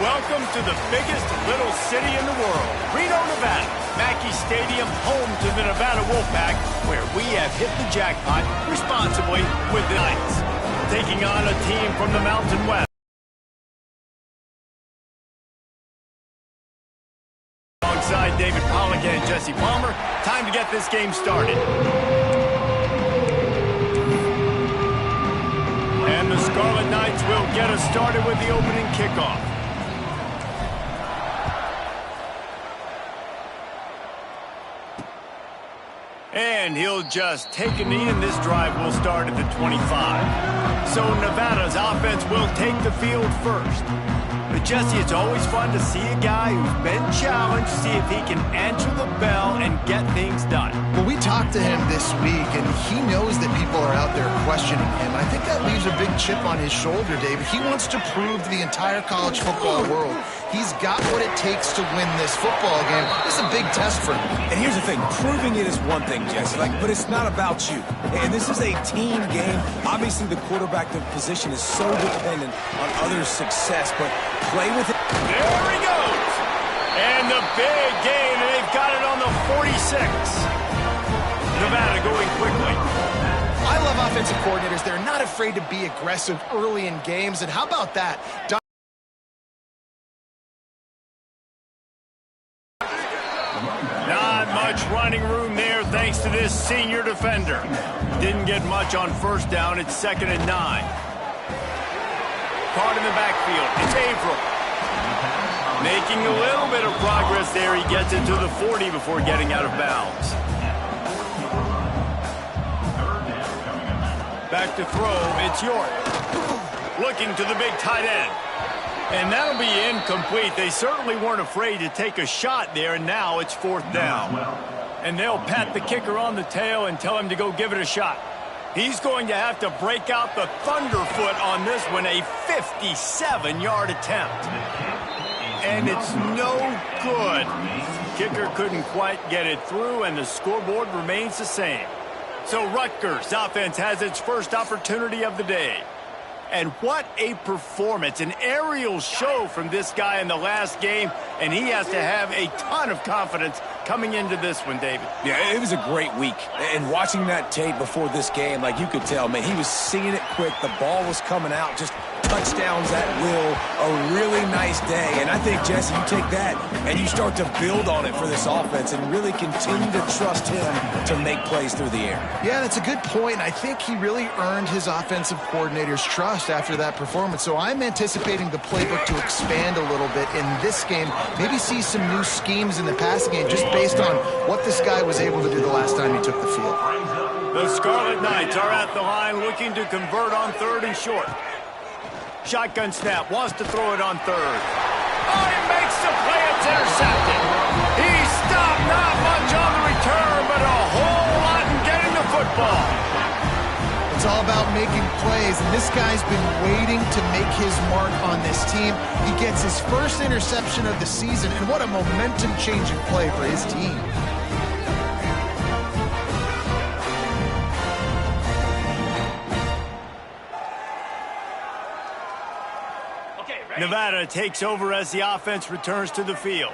Welcome to the biggest little city in the world, Reno, Nevada. Mackey Stadium, home to the Nevada Wolfpack, where we have hit the jackpot responsibly with the Knights. Taking on a team from the Mountain West. Alongside David Pollack and Jesse Palmer, time to get this game started. And the Scarlet Knights will get us started with the opening kickoff. And he'll just take a knee, and this drive will start at the 25. So Nevada's offense will take the field first. But Jesse, it's always fun to see a guy who's been challenged, see if he can answer the bell and get things done. Well, we talked to him this week, and he knows that people are out there questioning him. I think that leaves a big chip on his shoulder, David. He wants to prove to the entire college football world he's got what it takes to win this football game. This is a big test for him. And here's the thing, proving it is one thing, Jesse, but it's not about you. And this is a team game. Obviously, the quarterback position is so dependent on others' success, but play with it. There he goes. And the big gain, and they've got it on the 46. Nevada going quickly. I love offensive coordinators. They're not afraid to be aggressive early in games. And how about that? Not much running room there thanks to this senior defender. Didn't get much on first down. It's 2nd and 9. Caught in the backfield. It's Averill. Making a little bit of progress there. He gets it to the 40 before getting out of bounds. Back to throw. It's York. Looking to the big tight end. And that'll be incomplete. They certainly weren't afraid to take a shot there, and now it's 4th down. And they'll pat the kicker on the tail and tell him to go give it a shot. He's going to have to break out the thunderfoot on this one, a 57-yard attempt. And it's no good. Kicker couldn't quite get it through, and the scoreboard remains the same. So Rutgers offense has its first opportunity of the day. And what a performance, an aerial show from this guy in the last game, and he has to have a ton of confidence coming into this one, David. Yeah, it was a great week. And watching that tape before this game, you could tell, man, he was seeing it quick. The ball was coming out, just touchdowns at will. A really nice day. And I think, Jesse, you take that and you start to build on it for this offense and really continue to trust him to make plays through the air. Yeah, that's a good point. I think he really earned his offensive coordinator's trust after that performance. So I'm anticipating the playbook to expand a little bit in this game. Maybe see some new schemes in the passing game just based on what this guy was able to do the last time he took the field. The Scarlet Knights are at the line looking to convert on 3rd and short. Shotgun snap, wants to throw it on 3rd. Oh, he makes the play, it's intercepted. He stopped, not much on the return, but a whole lot in getting the football. It's all about making plays, and this guy's been waiting to make his mark on this team. He gets his first interception of the season, and what a momentum-changing play for his team. Nevada takes over as the offense returns to the field.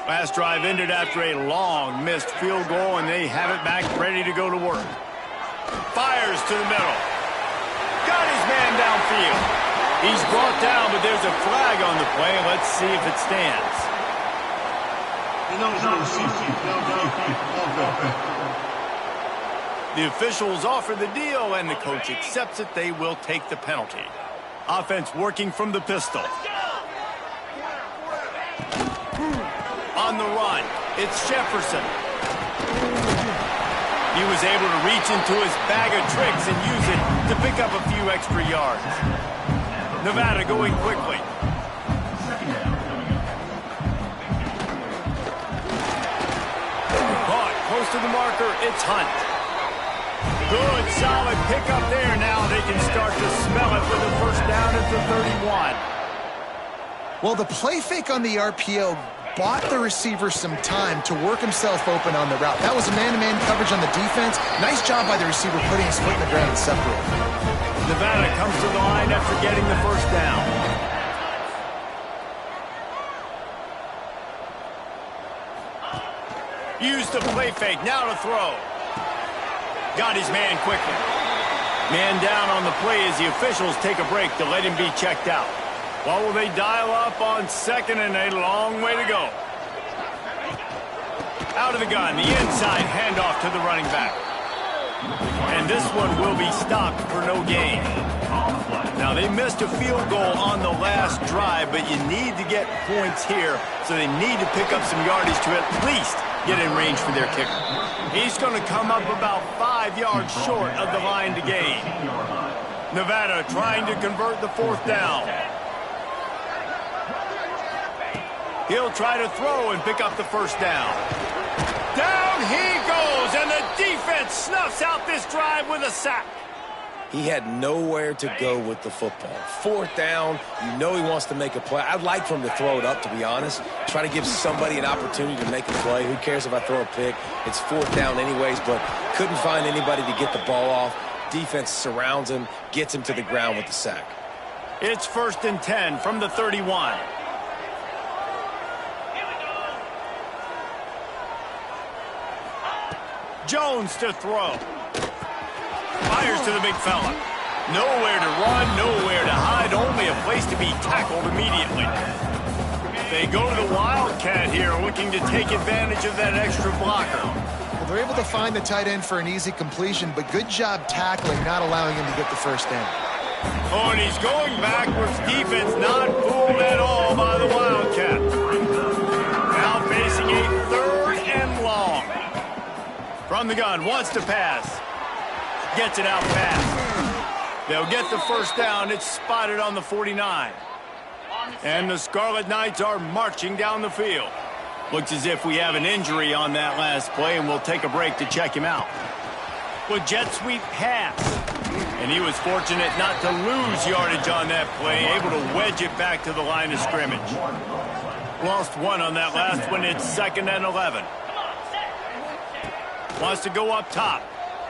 Last drive ended after a long missed field goal, and they have it back ready to go to work. Fires to the middle. Got his man downfield. He's brought down, but there's a flag on the play. Let's see if it stands. The officials offer the deal, and the coach accepts it. They will take the penalty. Offense working from the pistol. On the run, it's Jefferson. He was able to reach into his bag of tricks and use it to pick up a few extra yards. Nevada going quickly. Caught close to the marker, it's Hunt. Good, solid pickup there. Now they can start to smell it with a first down at the 31. Well, the play fake on the RPO bought the receiver some time to work himself open on the route. That was a man-to-man coverage on the defense. Nice job by the receiver putting his foot in the ground and separating. Nevada comes to the line after getting the first down. Used the play fake, now to throw. Got his man quickly. Man down on the play as the officials take a break to let him be checked out. What will they dial up on second and a long way to go? Out of the gun, the inside handoff to the running back. And this one will be stopped for no gain. Now, they missed a field goal on the last drive, but you need to get points here, so they need to pick up some yardage to at least get in range for their kicker. He's going to come up about 5 yards short of the line to gain. Nevada trying to convert the 4th down. He'll try to throw and pick up the 1st down. Down he goes, and the defense snuffs out this drive with a sack. He had nowhere to go with the football. 4th down, you know he wants to make a play. I'd like for him to throw it up, to be honest. Try to give somebody an opportunity to make a play. Who cares if I throw a pick? It's 4th down anyways, but couldn't find anybody to get the ball off. Defense surrounds him, gets him to the ground with the sack. It's 1st and 10 from the 31. Jones to throw. Fires to the big fella. Nowhere to run, nowhere to hide, only a place to be tackled immediately. They go to the Wildcat here, looking to take advantage of that extra blocker. Well, they're able to find the tight end for an easy completion, but good job tackling, not allowing him to get the 1st down. Oh, and he's going backwards. Defense not fooled at all by the Wildcat. Now facing a 3rd and long. From the gun, wants to pass. Gets it out fast. They'll get the 1st down. It's spotted on the 49. And the Scarlet Knights are marching down the field. Looks as if we have an injury on that last play, and we'll take a break to check him out. With jet sweep pass. And he was fortunate not to lose yardage on that play, able to wedge it back to the line of scrimmage. Lost 1 on that last one. It's 2nd and 11. Wants to go up top.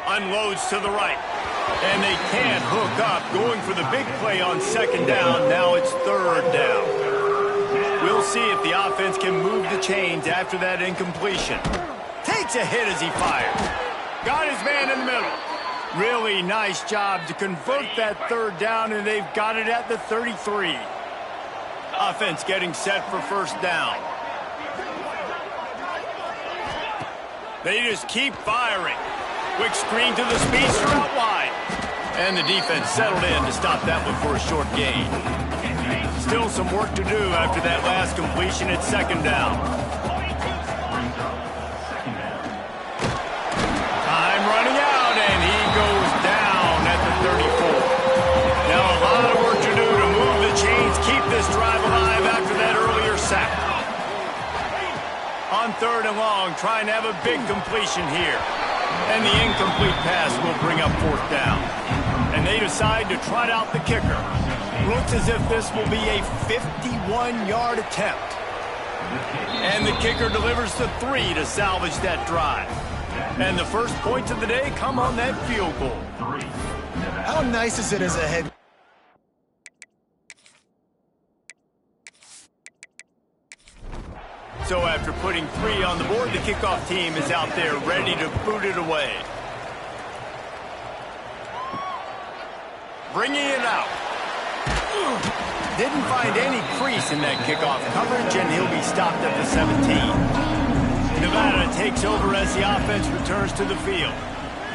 Unloads to the right. And they can't hook up. Going for the big play on 2nd down. Now it's 3rd down. We'll see if the offense can move the chains after that incompletion. Takes a hit as he fires. Got his man in the middle. Really nice job to convert that 3rd down, and they've got it at the 33. Offense getting set for 1st down. They just keep firing. Quick screen to the speedster out wide. And the defense settled in to stop that one for a short gain. Still some work to do after that last completion at 2nd down. Time running out, and he goes down at the 34. Now a lot of work to do to move the chains, keep this drive alive after that earlier sack. On 3rd and long, trying to have a big completion here. And the incomplete pass will bring up 4th down. And they decide to trot out the kicker. Looks as if this will be a 51-yard attempt. And the kicker delivers the 3 to salvage that drive. And the first points of the day come on that field goal. How nice is it as a head? So after putting 3 on the board, the kickoff team is out there ready to boot it away. Bringing it out. Didn't find any crease in that kickoff coverage, and he'll be stopped at the 17. Nevada takes over as the offense returns to the field.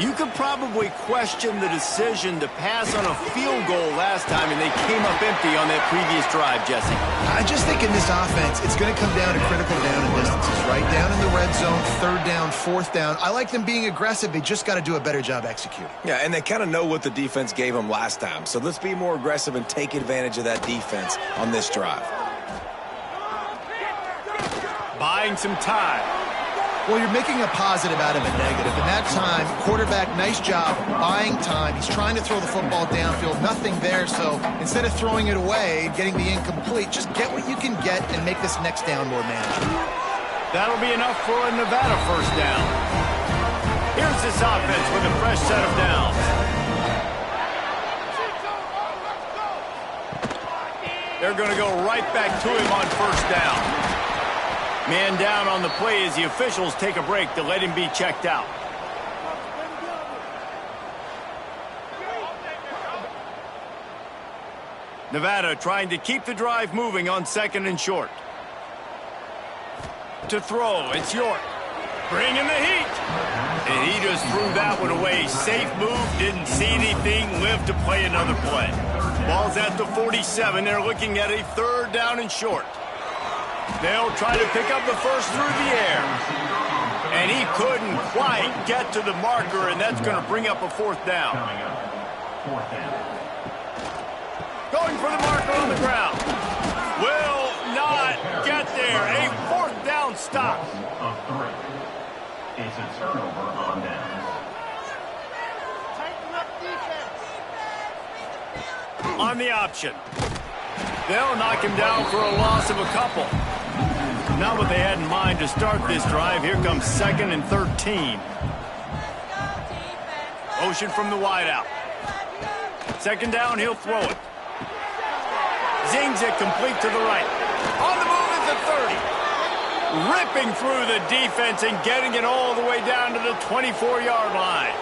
You could probably question the decision to pass on a field goal last time, and they came up empty on that previous drive, Jesse. I just think in this offense, it's going to come down to critical down and distances, right? Down in the red zone, 3rd down, 4th down. I like them being aggressive. They just got to do a better job executing. Yeah, and they kind of know what the defense gave them last time. So let's be more aggressive and take advantage of that defense on this drive. Buying some time. Well, you're making a positive out of a negative. In that time, quarterback, nice job, buying time. He's trying to throw the football downfield, nothing there. So instead of throwing it away, getting the incomplete, just get what you can get and make this next down more manageable. That'll be enough for a Nevada 1st down. Here's this offense with a fresh set of downs. They're going to go right back to him on 1st down. Man down on the play as the officials take a break to let him be checked out. Nevada trying to keep the drive moving on 2nd and short. To throw, it's York. Bringing the heat. And he just threw that one away. Safe move, didn't see anything, lived to play another play. Ball's at the 47. They're looking at a 3rd down and short. They'll try to pick up the first through the air. And he couldn't quite get to the marker, and that's going to bring up a 4th down. Going for the marker on the ground. Will not get there. A 4th down stop. It's a turnover on downs. On the option. They'll knock him down for a loss of a couple. Not what they had in mind to start this drive. Here comes 2nd and 13. Motion from the wideout. 2nd down, he'll throw it. Zings it complete to the right. On the move is the 30. Ripping through the defense and getting it all the way down to the 24-yard line.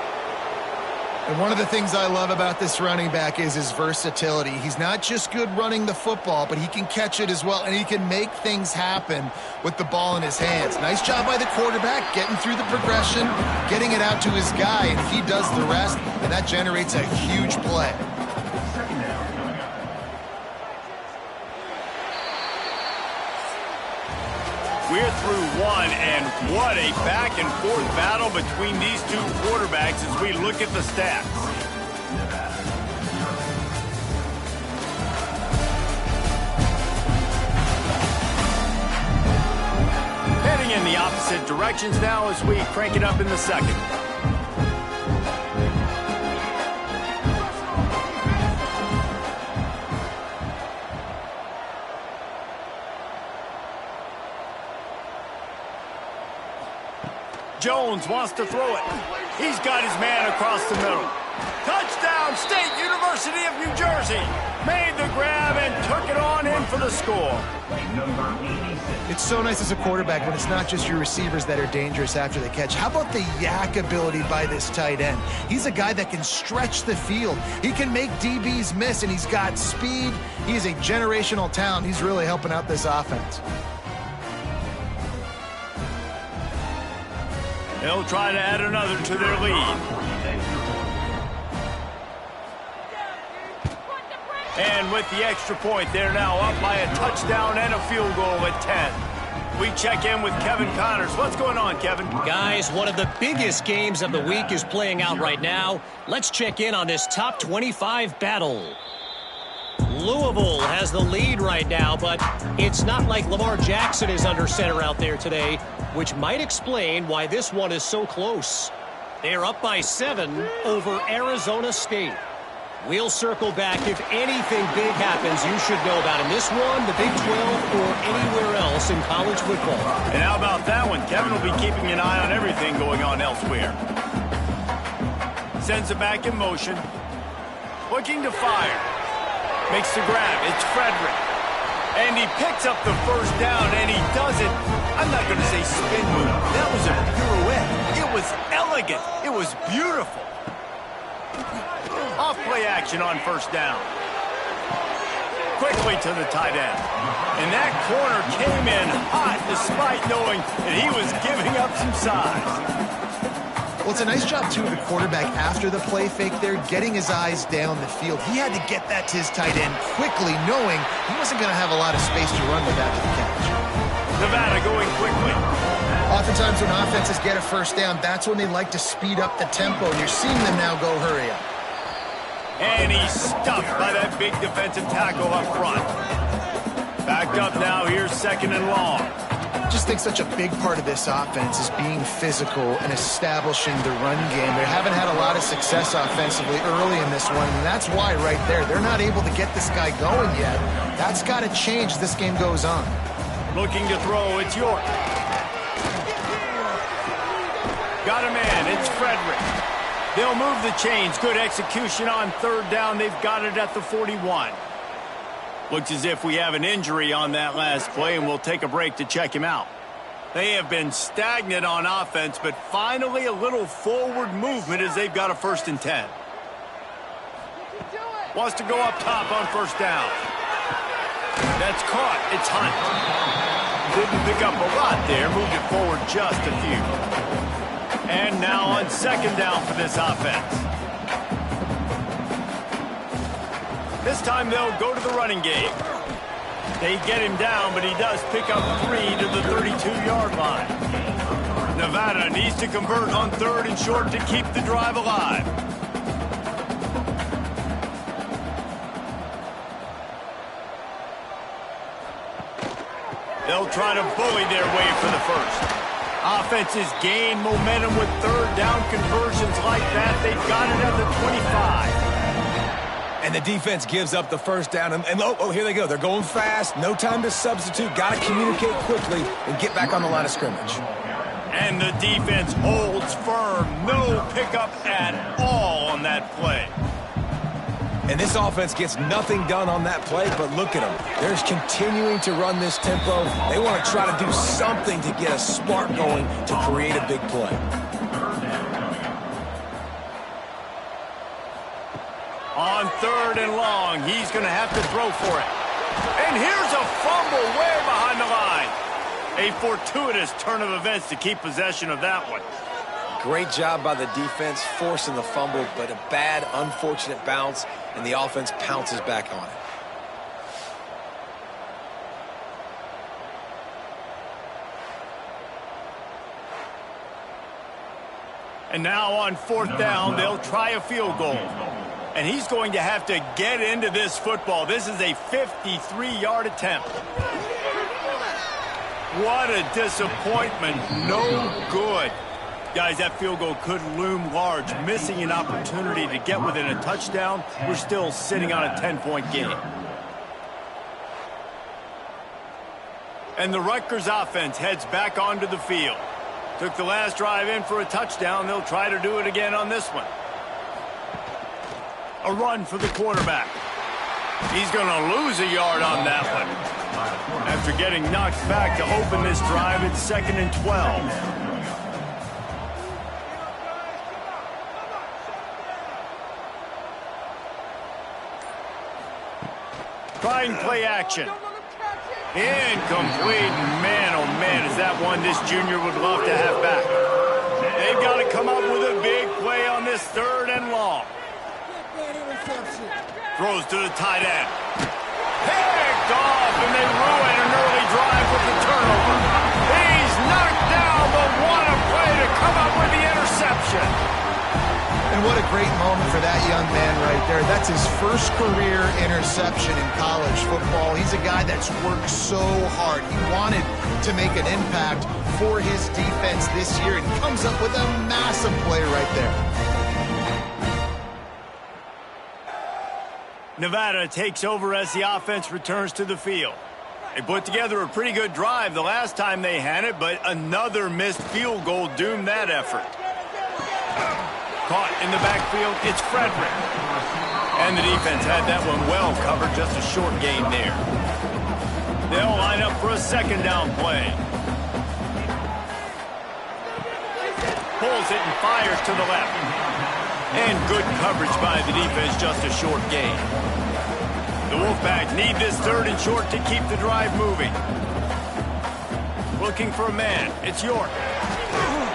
And one of the things I love about this running back is his versatility. He's not just good running the football, but he can catch it as well, and he can make things happen with the ball in his hands. Nice job by the quarterback, getting through the progression, getting it out to his guy, and he does the rest, and that generates a huge play. We're through one, and what a back-and-forth battle between these two quarterbacks as we look at the stats. Heading in the opposite directions now as we crank it up in the 2nd. Jones wants to throw it. He's got his man across the middle. Touchdown, State University of New Jersey. Made the grab and took it on in for the score. It's so nice as a quarterback when it's not just your receivers that are dangerous after the catch. How about the yak ability by this tight end? He's a guy that can stretch the field. He can make DBs miss, and he's got speed. He's a generational talent. He's really helping out this offense. They'll try to add another to their lead. And with the extra point, they're now up by a touchdown and a field goal at 10. We check in with Kevin Connors. What's going on, Kevin? Guys, one of the biggest games of the week is playing out right now. Let's check in on this top 25 battle. Louisville has the lead right now, but it's not like Lamar Jackson is under center out there today, which might explain why this one is so close. They're up by 7 over Arizona State. We'll circle back if anything big happens you should know about in this one, the Big 12, or anywhere else in college football. And how about that one? Kevin will be keeping an eye on everything going on elsewhere. Sends it back in motion. Looking to fire. Makes the grab. It's Frederick. And he picks up the 1st down, and he does it. I'm not going to say spin move. That was a pirouette. It was elegant. It was beautiful. Off play action on 1st down. Quickly to the tight end. And that corner came in hot despite knowing that he was giving up some size. Well, it's a nice job, too, of the quarterback after the play fake there, getting his eyes down the field. He had to get that to his tight end quickly, knowing he wasn't going to have a lot of space to run with after the catch. Nevada going quickly. Oftentimes when offenses get a 1st down, that's when they like to speed up the tempo, and you're seeing them now go hurry up. And he's stuffed by that big defensive tackle up front. Back up now, here's 2nd and long. I just think such a big part of this offense is being physical and establishing the run game. They haven't had a lot of success offensively early in this one, and that's why right there, they're not able to get this guy going yet. That's got to change as this game goes on. Looking to throw, it's York. Got a man, it's Frederick. They'll move the chains. Good execution on 3rd down. They've got it at the 41. Looks as if we have an injury on that last play, and we'll take a break to check him out. They have been stagnant on offense, but finally a little forward movement as they've got a 1st and 10. Wants to go up top on 1st down. That's caught. It's Hunt. Didn't pick up a lot there. Moved it forward just a few. And now on 2nd down for this offense. This time they'll go to the running game. They get him down, but he does pick up 3 to the 32-yard line. Nevada needs to convert on 3rd and short to keep the drive alive. They'll try to bully their way for the 1st. Offenses gain momentum with 3rd down conversions like that. They've got it at the 25. And the defense gives up the 1st down. And here they go. They're going fast. No time to substitute. Got to communicate quickly and get back on the line of scrimmage. And the defense holds firm. No pickup at all on that play. And this offense gets nothing done on that play, but look at them. They're continuing to run this tempo. They want to try to do something to get a spark going to create a big play. On 3rd and long, he's going to have to throw for it. And here's a fumble way behind the line. A fortuitous turn of events to keep possession of that one. Great job by the defense forcing the fumble, but a bad, unfortunate bounce, and the offense pounces back on it. And now on 4th down, they'll try a field goal. And he's going to have to get into this football. This is a 53-yard attempt. What a disappointment. No good. Guys, that field goal could loom large. Missing an opportunity to get within a touchdown. We're still sitting on a 10-point game. And the Rutgers offense heads back onto the field. Took the last drive in for a touchdown. They'll try to do it again on this one. A run for the quarterback. He's going to lose a yard on that one. After getting knocked back to open this drive, it's 2nd and 12. Trying play action. Incomplete. Man, oh man, is that one this junior would love to have back. They've got to come up with a big play on this 3rd and long. Throws to the tight end. Picked off, and they ruin an early drive with the turnover. He's knocked down, but what a play to come up with the interception. And what a great moment for that young man right there. That's his 1st career interception in college football. He's a guy that's worked so hard. He wanted to make an impact for his defense this year, and comes up with a massive play right there. Nevada takes over as the offense returns to the field. They put together a pretty good drive the last time they had it, but another missed field goal doomed that effort. Caught in the backfield, it's Frederick. And the defense had that one well covered, just a short gain there. They'll line up for a 2nd down play. Pulls it and fires to the left. And good coverage by the defense, just a short gain. The Wolfpack need this 3rd and short to keep the drive moving. Looking for a man. It's York.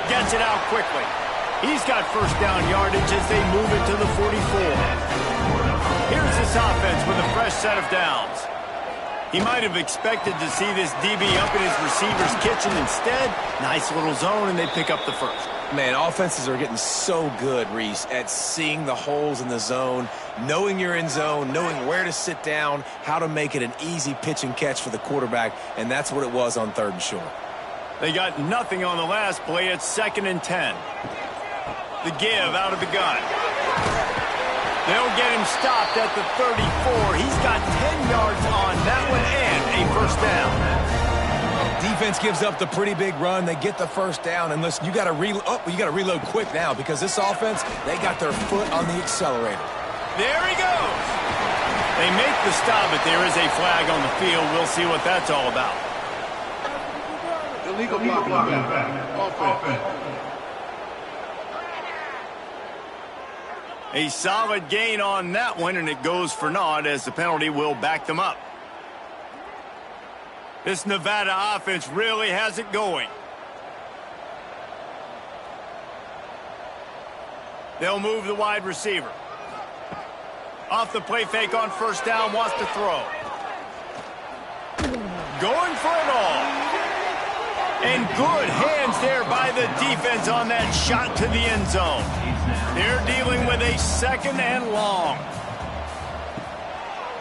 Gets it out quickly. He's got 1st down yardage as they move it to the 44. Here's this offense with a fresh set of downs. He might have expected to see this DB up in his receiver's kitchen. Instead, nice little zone, and they pick up the 1st. Man, offenses are getting so good, Reese, at seeing the holes in the zone, knowing you're in zone, knowing where to sit down, how to make it an easy pitch and catch for the quarterback, and that's what it was on 3rd and short. They got nothing on the last play. It's 2nd and 10. The give out of the gun. They'll get him stopped at the 34. He's got 10 yards on that one and a 1st down. Defense gives up the pretty big run. They get the 1st down, and listen, you got to reload quick now because this offense, they got their foot on the accelerator. There he goes. They make the stop, but there is a flag on the field. We'll see what that's all about. Illegal blocking back. Offense. A solid gain on that one, and it goes for naught as the penalty will back them up. This Nevada offense really has it going. They'll move the wide receiver. Off the play fake on first down, wants to throw. Going for it all. And good hands there by the defense on that shot to the end zone. They're dealing with a second and long.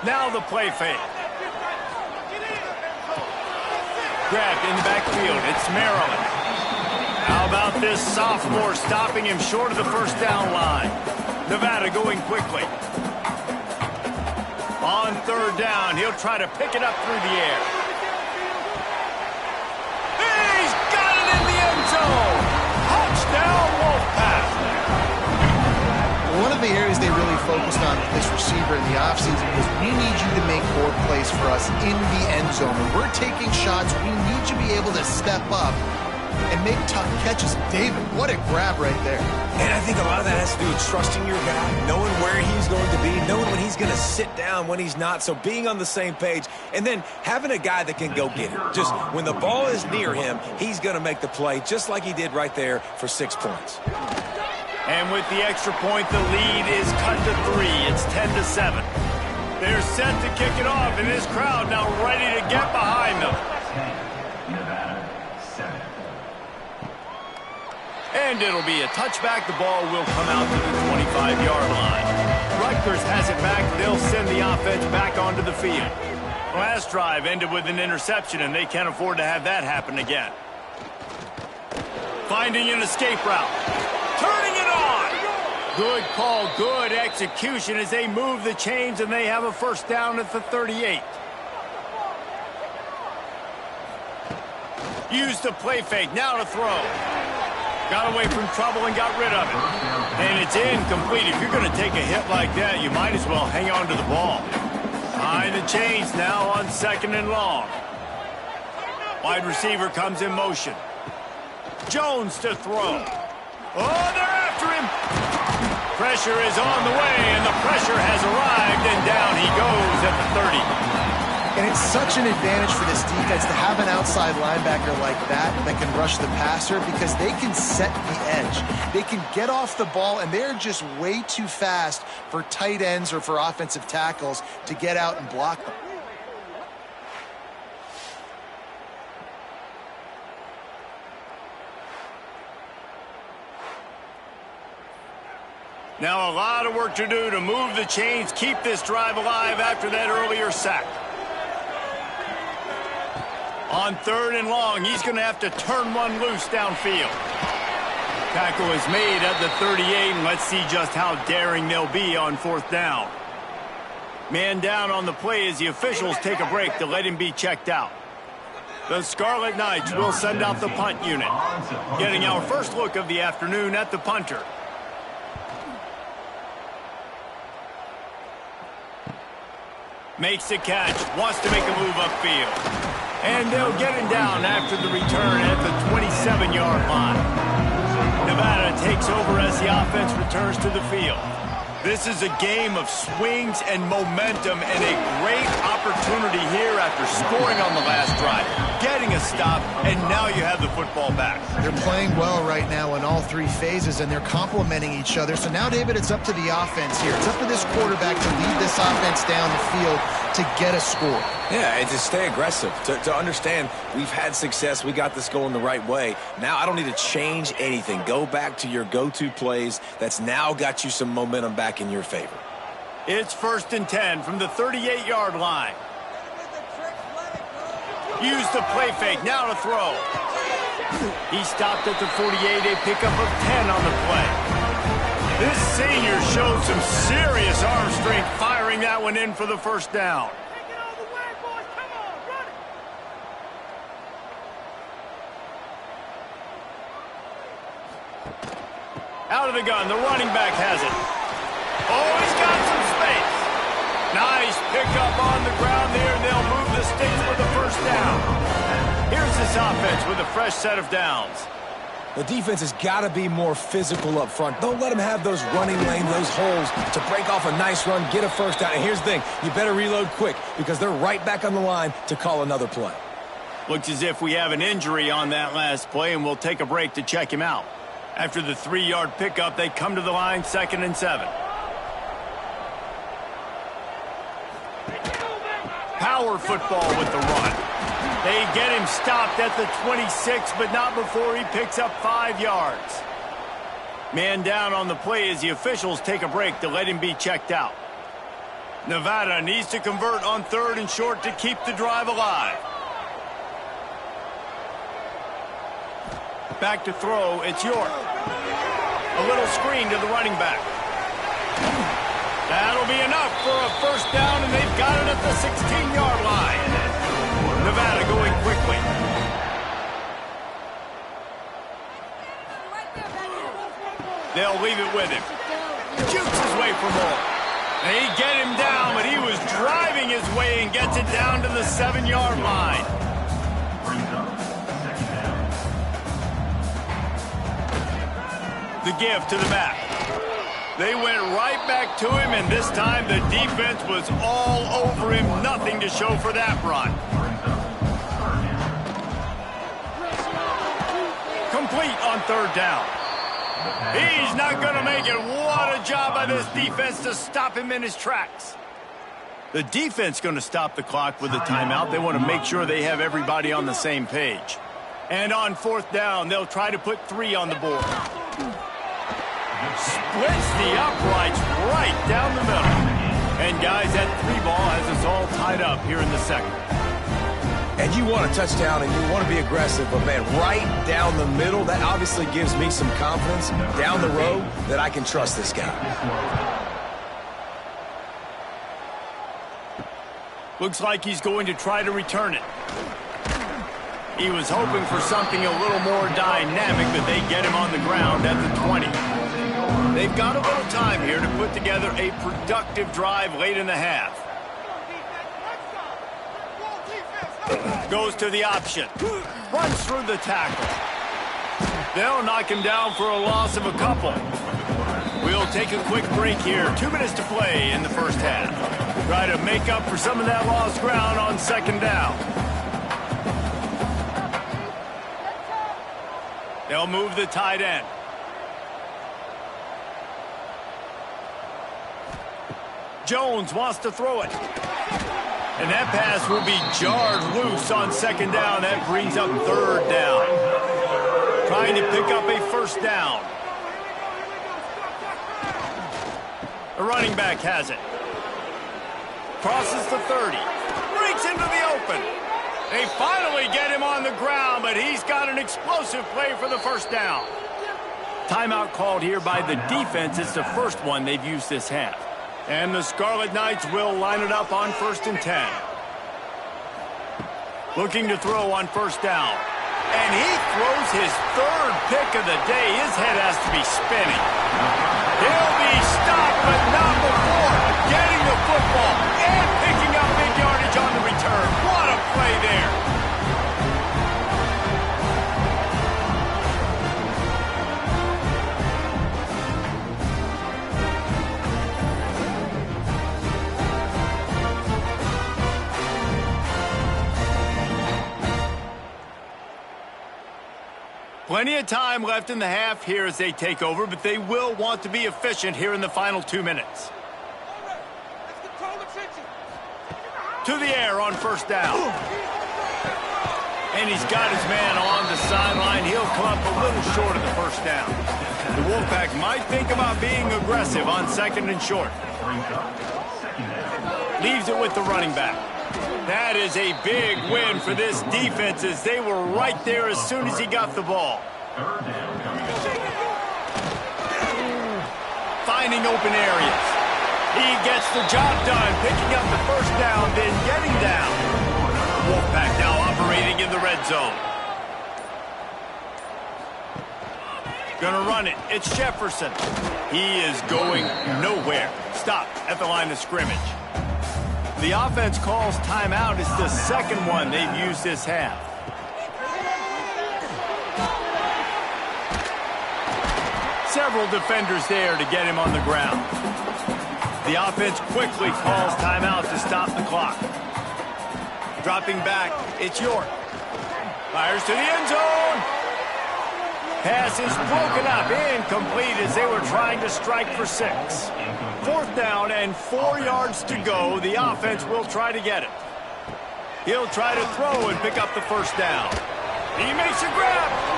Now the play fake. Grabbed in the backfield. It's Maryland. How about this sophomore stopping him short of the first down line? Nevada going quickly. On third down, he'll try to pick it up through the air. He's got it in the end zone. Touchdown, Wolfpack. One of the areas they really focused on with this receiver in the offseason was we need you to make more plays for us in the end zone. When we're taking shots, we need you to be able to step up and make tough catches. David, what a grab right there. And I think a lot of that has to do with trusting your guy, knowing where he's going to be, knowing when he's going to sit down, when he's not. So being on the same page, and then having a guy that can go get it. Just when the ball is near him, he's going to make the play, just like he did right there for 6 points. And with the extra point, the lead is cut to 3. It's 10-7. They're set to kick it off, and this crowd now ready to get behind them. Nevada, 7. And it'll be a touchback. The ball will come out to the 25-yard line. Rutgers has it back. They'll send the offense back onto the field. Last drive ended with an interception, and they can't afford to have that happen again. Finding an escape route. Turning it on. Good call, good execution as they move the chains, and they have a first down at the 38. Use the play fake. Now to throw. Got away from trouble and got rid of it. And it's incomplete. If you're going to take a hit like that, you might as well hang on to the ball. Behind the chains now on second and long. Wide receiver comes in motion. Jones to throw. Oh, they're after him. Pressure is on the way, and the pressure has arrived, and down he goes at the 30. And it's such an advantage for this defense to have an outside linebacker like that can rush the passer because they can set the edge. They can get off the ball, and they're just way too fast for tight ends or for offensive tackles to get out and block them. Now a lot of work to do to move the chains, keep this drive alive after that earlier sack. On third and long, he's going to have to turn one loose downfield. Tackle is made at the 38, and let's see just how daring they'll be on fourth down. Man down on the play as the officials take a break to let him be checked out. The Scarlet Knights will send out the punt unit. Getting our first look of the afternoon at the punter. Makes the catch, wants to make a move upfield. And they'll get him down after the return at the 27-yard line. Nevada takes over as the offense returns to the field. This is a game of swings and momentum, and a great opportunity here after scoring on the last drive, getting a stop, and now you have the football back. They're playing well right now in all three phases, and they're complementing each other. So now, David, it's up to the offense here. It's up to this quarterback to lead this offense down the field to get a score. Yeah, and to stay aggressive, to understand we've had success, we got this going the right way. Now I don't need to change anything. Go back to your go-to plays. That's now got you some momentum back in your favor. It's 1st and 10 from the 38-yard line. Use the play fake, now to throw. He stopped at the 48, a pickup of 10 on the play. This senior showed some serious arm strength firing that one in for the first down. Out of the gun, the running back has it. Oh, he's got some space. Nice pickup on the ground there, and they'll move the sticks for the first down. Here's starts this offense with a fresh set of downs. The defense has got to be more physical up front. Don't let them have those running lanes, those holes to break off a nice run, get a first down. And here's the thing, you better reload quick because they're right back on the line to call another play. Looks as if we have an injury on that last play, and we'll take a break to check him out. After the 3-yard pickup, they come to the line, 2nd and 7. Power football with the run. They get him stopped at the 26, but not before he picks up 5 yards. Man down on the play as the officials take a break to let him be checked out. Nevada needs to convert on 3rd and short to keep the drive alive. Back to throw, it's York. A little screen to the running back. That'll be enough for a first down, and they've got it at the 16-yard line. Nevada going quickly. They'll leave it with him. Jukes his way for more. They get him down, but he was driving his way and gets it down to the 7-yard line. The give to the back. They went right back to him, and this time the defense was all over him. Nothing to show for that run. Complete on 3rd down. He's not going to make it. What a job by this defense to stop him in his tracks. The defense going to stop the clock with a timeout. They want to make sure they have everybody on the same page. And on 4th down, they'll try to put 3 on the board. Splits the uprights right down the middle. And guys, that 3 ball has us all tied up here in the 2nd. And you want a touchdown and you want to be aggressive, but man, right down the middle, that obviously gives me some confidence down the road that I can trust this guy. Looks like he's going to try to return it. He was hoping for something a little more dynamic, but they get him on the ground at the 20. They've got a little time here to put together a productive drive late in the half. Goes to the option. Runs through the tackle. They'll knock him down for a loss of a couple. We'll take a quick break here. 2 minutes to play in the first half. Try to make up for some of that lost ground on 2nd down. They'll move the tight end. Jones wants to throw it. And that pass will be jarred loose on 2nd down. That brings up 3rd down. Trying to pick up a first down. The running back has it. Crosses the 30. Breaks into the open. They finally get him on the ground, but he's got an explosive play for the first down. Timeout called here by the defense. It's the first one they've used this half. And the Scarlet Knights will line it up on 1st and 10. Looking to throw on 1st down. And he throws his 3rd pick of the day. His head has to be spinning. He'll be stopped, but not before getting the football and picking up big yardage on the return. What a play there. Plenty of time left in the half here as they take over, but they will want to be efficient here in the final 2 minutes. To the air on 1st down. And he's got his man on the sideline. He'll come up a little short of the first down. The Wolfpack might think about being aggressive on 2nd and short. Leaves it with the running back. That is a big win for this defense as they were right there as soon as he got the ball. Finding open areas. He gets the job done, picking up the first down, then getting down. Wolfpack now operating in the red zone. Gonna run it. It's Jefferson. He is going nowhere. Stop at the line of scrimmage. The offense calls timeout. It's the 2nd one they've used this half. Several defenders there to get him on the ground. The offense quickly calls timeout to stop the clock. Dropping back, it's York. Fires to the end zone. Pass is broken up, incomplete as they were trying to strike for 6. 4th down and 4 yards to go. The offense will try to get it. He'll try to throw and pick up the first down. He makes a grab.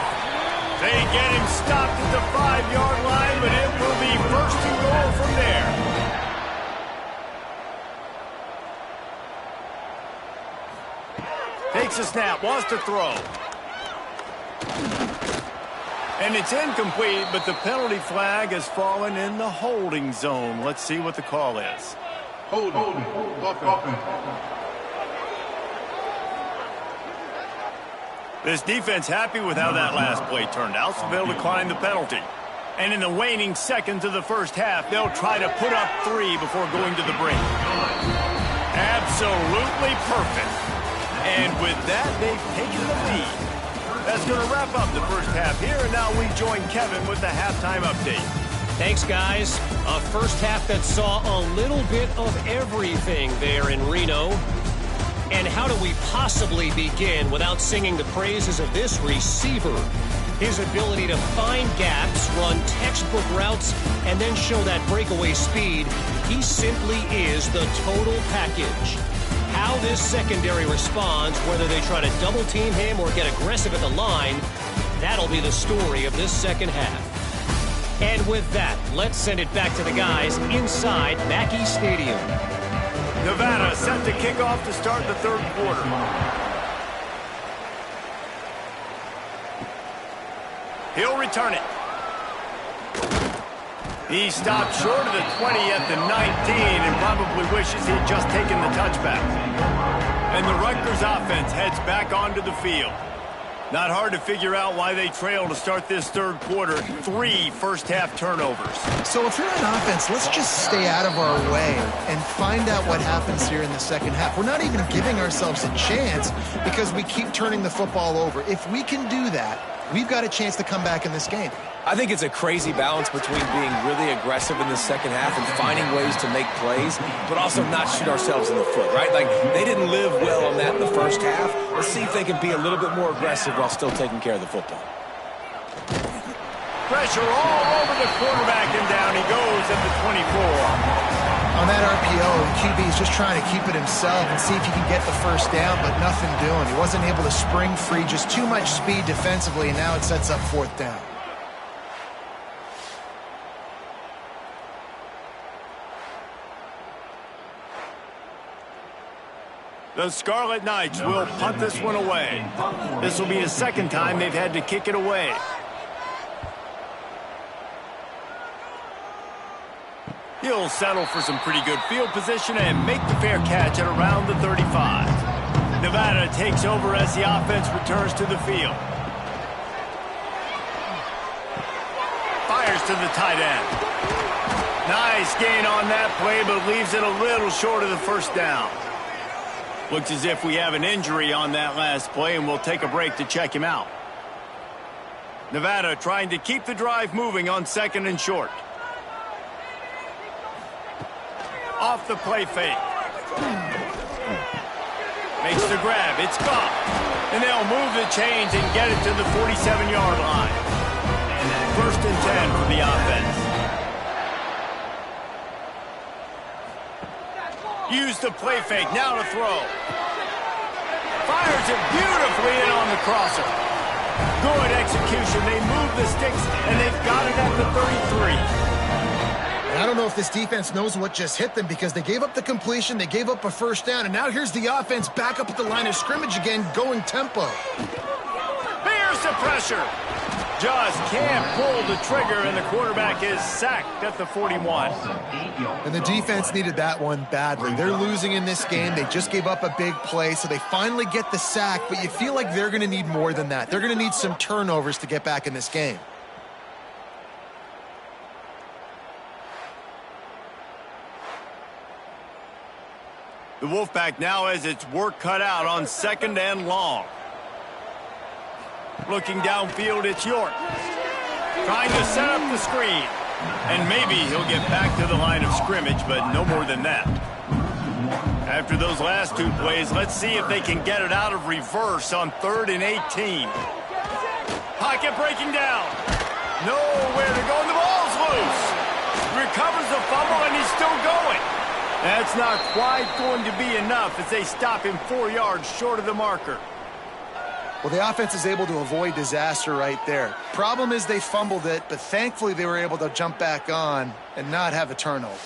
They get him stopped at the 5-yard line, but it will be 1st and goal from there. Takes a snap, wants to throw. And it's incomplete, but the penalty flag has fallen in the holding zone. Let's see what the call is. Holding. Offense. This defense happy with how that last play turned out, so they'll decline the penalty. And in the waning seconds of the first half, they'll try to put up 3 before going to the break. Absolutely perfect. And with that, they've taken the lead. That's going to wrap up the first half here, and now we join Kevin with the halftime update. Thanks, guys. A first half that saw a little bit of everything there in Reno. And how do we possibly begin without singing the praises of this receiver? His ability to find gaps, run textbook routes, and then show that breakaway speed. He simply is the total package. How this secondary responds, whether they try to double-team him or get aggressive at the line, that'll be the story of this second half. And with that, let's send it back to the guys inside Mackey Stadium. Nevada set to kick off to start the 3rd quarter. He'll return it. He stopped short of the 20 at the 19 and probably wishes he'd just taken the touchback. And the Rutgers offense heads back onto the field. Not hard to figure out why they trail to start this 3rd quarter. 3 first-half turnovers. So if you're on offense, let's just stay out of our way and find out what happens here in the second half. We're not even giving ourselves a chance because we keep turning the football over. If we can do that, we've got a chance to come back in this game. I think it's a crazy balance between being really aggressive in the second half and finding ways to make plays, but also not shoot ourselves in the foot, right? Like, they didn't live well on that in the first half. Let's see if they can be a little bit more aggressive while still taking care of the football. Pressure all over the quarterback, and down he goes at the 24. On that RPO, the QB is just trying to keep it himself and see if he can get the first down, but nothing doing. He wasn't able to spring free, just too much speed defensively, and now it sets up 4th down. The Scarlet Knights will punt this one away. This will be the 2nd time they've had to kick it away. He'll settle for some pretty good field position and make the fair catch at around the 35. Nevada takes over as the offense returns to the field. Fires to the tight end. Nice gain on that play, but leaves it a little short of the first down. Looks as if we have an injury on that last play, and we'll take a break to check him out. Nevada trying to keep the drive moving on 2nd and short. Off the play fake. Makes the grab. It's gone. And they'll move the chains and get it to the 47-yard line. 1st and 10 for the offense. Use the play fake, now to throw. Fires it beautifully in on the crosser. Good execution. They move the sticks, and they've got it at the 33. I don't know if this defense knows what just hit them because they gave up the completion, they gave up a first down, and now here's the offense back up at the line of scrimmage again, going tempo. Here's the pressure. Just can't pull the trigger, and the quarterback is sacked at the 41. And the defense needed that one badly. They're losing in this game. They just gave up a big play, so they finally get the sack, but you feel like they're going to need more than that. They're going to need some turnovers to get back in this game. The Wolfpack now has its work cut out on 2nd and long. Looking downfield, it's York. Trying to set up the screen. And maybe he'll get back to the line of scrimmage, but no more than that. After those last two plays, let's see if they can get it out of reverse on 3rd and 18. Pocket breaking down. Nowhere to go, and the ball's loose. Recovers the fumble, and he's still going. That's not quite going to be enough as they stop him 4 yards short of the marker. Well, the offense is able to avoid disaster right there. Problem is they fumbled it, but thankfully they were able to jump back on and not have a turnover.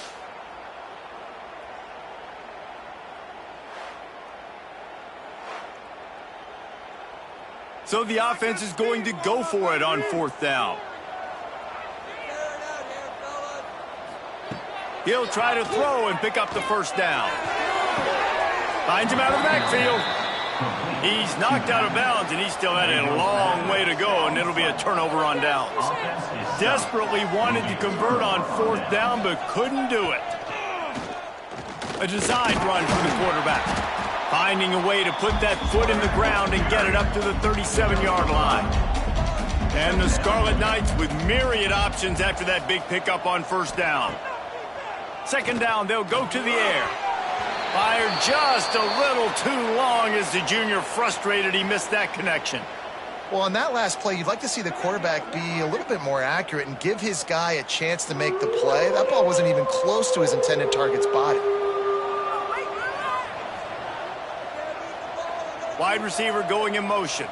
So the offense is going to go for it on 4th down. He'll try to throw and pick up the 1st down. Finds him out of the backfield. He's knocked out of bounds, and he still had a long way to go, and it'll be a turnover on downs. Desperately wanted to convert on 4th down, but couldn't do it. A designed run for the quarterback. Finding a way to put that foot in the ground and get it up to the 37-yard line. And the Scarlet Knights with myriad options after that big pickup on 1st down. 2nd down, they'll go to the air. Fired just a little too long as the junior frustrated he missed that connection. Well, on that last play, you'd like to see the quarterback be a little bit more accurate and give his guy a chance to make the play. That ball wasn't even close to his intended target's body. Wide receiver going in motion.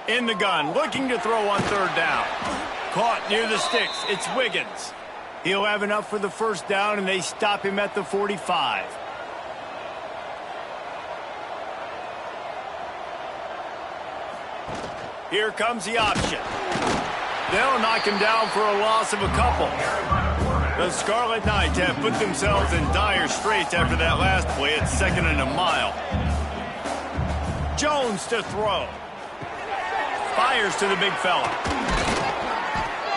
In the gun, looking to throw on 3rd down. Caught near the sticks. It's Wiggins. He'll have enough for the 1st down, and they stop him at the 45. Here comes the option. They'll knock him down for a loss of a couple. The Scarlet Knights have put themselves in dire straits after that last play. It's 2nd and a mile. Jones to throw. Fires to the big fella.